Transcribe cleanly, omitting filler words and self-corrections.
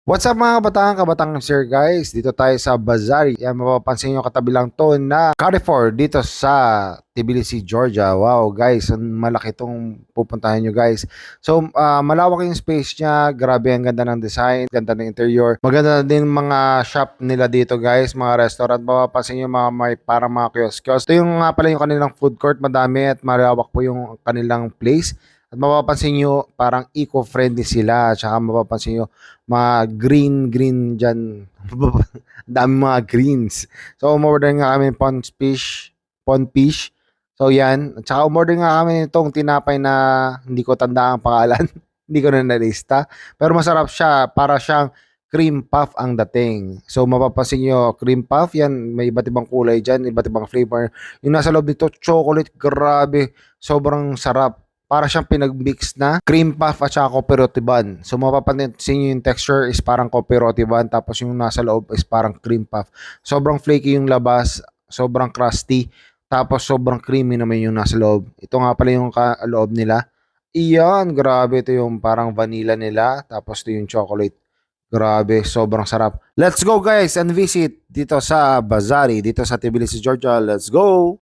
What's up mga kabatang sir guys? Dito tayo sa Bazari. Yan mapapansin nyo katabi lang to na Carrefour dito sa Tbilisi, Georgia. Wow guys, malaki tong pupuntahan nyo guys. So malawak yung space niya. Grabe ang ganda ng design, ganda ng interior. Maganda din mga shop nila dito guys, mga restaurant. Mapapansin nyo mga may parang mga kiosk. Ito yung nga pala yung kanilang food court. Madami at malawak po yung kanilang place. At mapapansin nyo, parang eco-friendly sila. Tsaka mapapansin nyo, mga green dyan. Ang dami mga greens. So, umorder nga kami pond fish. So, yan. At saka umorder nga kami nitong tinapay na hindi ko tanda ang pangalan. Hindi ko na nalista. Pero masarap siya. Para siyang cream puff ang dating. So, mapapansin nyo, cream puff, yan. May iba't ibang kulay dyan, iba't ibang flavor. Yung nasa loob nito, chocolate, grabe. Sobrang sarap. Para siyang pinag-mix na cream puff at saka coffee roti bun. So mapapansin nyo yung texture is parang coffee roti bun, tapos yung nasa loob is parang cream puff. Sobrang flaky yung labas, sobrang crusty, tapos sobrang creamy naman yung nasa loob. Ito nga pala yung loob nila. Iyan, grabe, ito yung parang vanilla nila, tapos ito yung chocolate. Grabe, sobrang sarap. Let's go guys and visit dito sa Bazari, dito sa Tbilisi, Georgia. Let's go!